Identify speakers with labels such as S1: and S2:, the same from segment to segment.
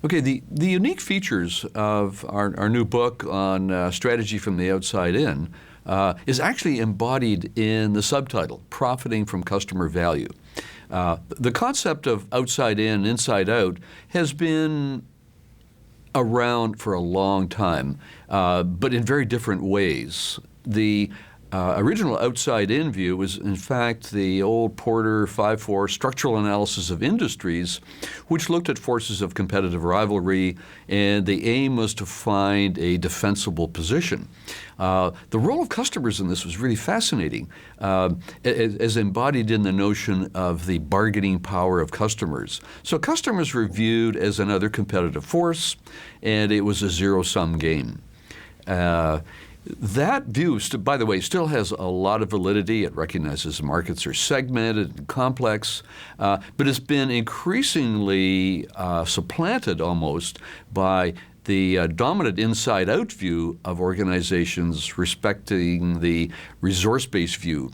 S1: Okay, the unique features of our new book on strategy from the outside in is actually embodied in the subtitle, Profiting from Customer Value. The concept of outside in, inside out has been around for a long time, but in very different ways. The original outside-in view was, in fact, the old Porter 5-4 structural analysis of industries, which looked at forces of competitive rivalry, and the aim was to find a defensible position. The role of customers in this was really fascinating, as embodied in the notion of the bargaining power of customers. So customers were viewed as another competitive force, and it was a zero-sum game. That view, by the way, still has a lot of validity. It recognizes markets are segmented and complex, but it's been increasingly supplanted almost by the dominant inside-out view of organizations respecting the resource-based view.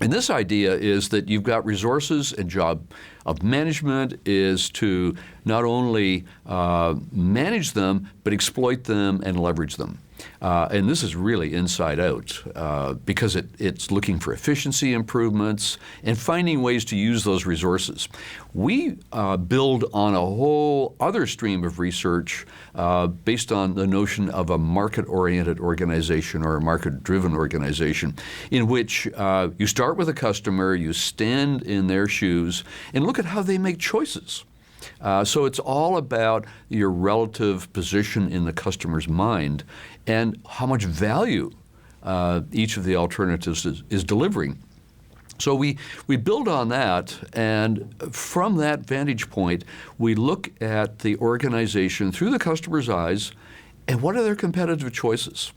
S1: And this idea is that you've got resources, and job of management is to not only manage them, but exploit them and leverage them. And this is really inside out because it's looking for efficiency improvements and finding ways to use those resources. We build on a whole other stream of research based on the notion of a market-oriented organization or a market-driven organization, in which you start with a customer, you stand in their shoes, and look at how they make choices. So it's all about your relative position in the customer's mind and how much value each of the alternatives is delivering. So we build on that, and from that vantage point, we look at the organization through the customer's eyes, and what are their competitive choices?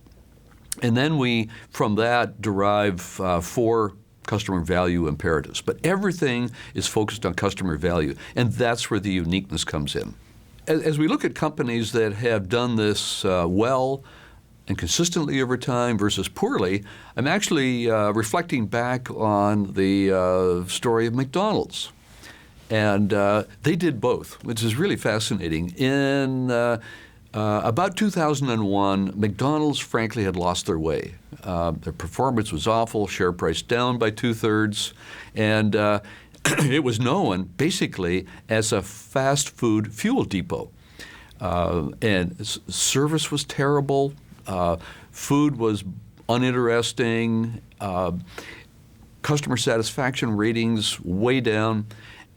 S1: And then we, from that, derive four customer value imperatives. But everything is focused on customer value, and that's where the uniqueness comes in. As we look at companies that have done this well and consistently over time versus poorly, I'm actually reflecting back on the story of McDonald's. And they did both, which is really fascinating. In about 2001, McDonald's frankly had lost their way. Their performance was awful, share price down by 2/3, and it was known basically as a fast food fuel depot. And service was terrible, food was uninteresting, customer satisfaction ratings way down,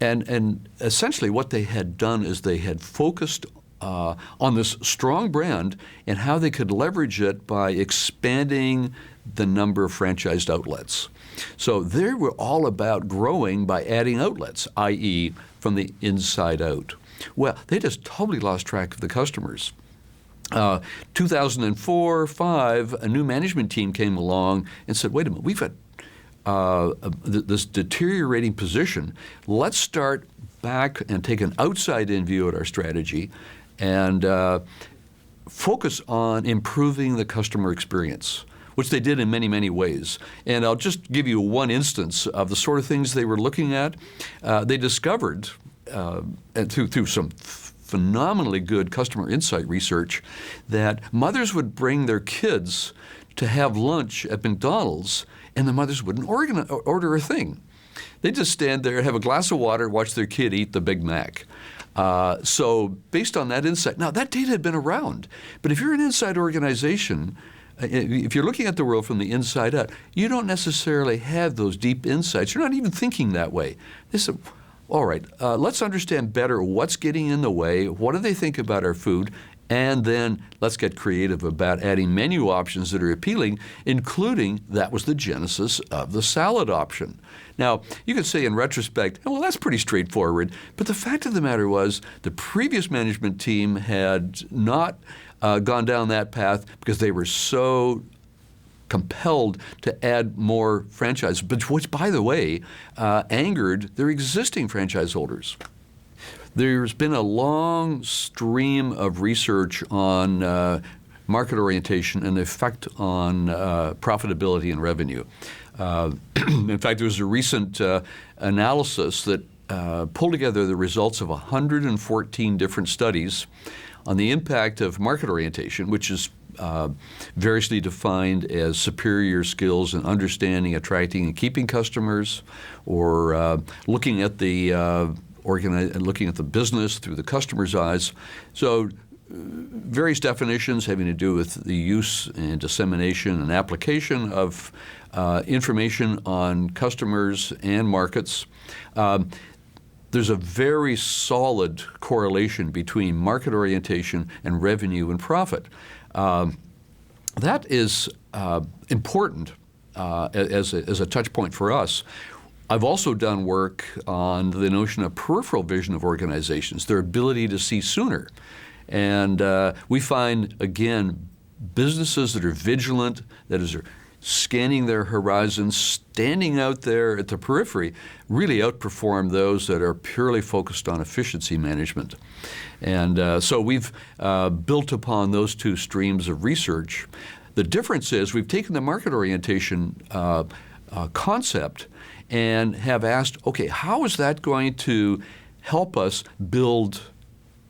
S1: and essentially what they had done is they had focused on this strong brand and how they could leverage it by expanding the number of franchised outlets. So they were all about growing by adding outlets, i.e. from the inside out. Well, they just totally lost track of the customers. 2004-05, a new management team came along and said, wait a minute, we've got this deteriorating position. Let's start back and take an outside-in view at our strategy and focus on improving the customer experience, which they did in many, many ways. And I'll just give you one instance of the sort of things they were looking at. They discovered, and through some phenomenally good customer insight research, that mothers would bring their kids to have lunch at McDonald's, and the mothers wouldn't order a thing. They'd just stand there, have a glass of water, watch their kid eat the Big Mac. So based on that insight, now that data had been around, but if you're an inside organization, if you're looking at the world from the inside out, you don't necessarily have those deep insights. You're not even thinking that way. They said, all right, let's understand better what's getting in the way, what do they think about our food, and then let's get creative about adding menu options that are appealing, including, that was the genesis of the salad option. Now, you could say in retrospect, well, that's pretty straightforward, but the fact of the matter was the previous management team had not gone down that path because they were so compelled to add more franchise, which, by the way, angered their existing franchise holders. There's been a long stream of research on market orientation and the effect on profitability and revenue. In fact, there was a recent analysis that pulled together the results of 114 different studies on the impact of market orientation, which is variously defined as superior skills in understanding, attracting, and keeping customers, or looking at the looking at the business through the customer's eyes. So various definitions having to do with the use and dissemination and application of information on customers and markets. There's a very solid correlation between market orientation and revenue and profit. That is important as a touch point for us. I've also done work on the notion of peripheral vision of organizations, their ability to see sooner. And we find, again, businesses that are vigilant, that is, are scanning their horizons, standing out there at the periphery, really outperform those that are purely focused on efficiency management. And so we've built upon those two streams of research. The difference is we've taken the market orientation concept and have asked, okay, how is that going to help us build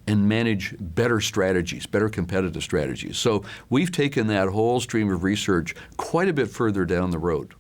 S1: and manage better strategies, better competitive strategies? So we've taken that whole stream of research quite a bit further down the road.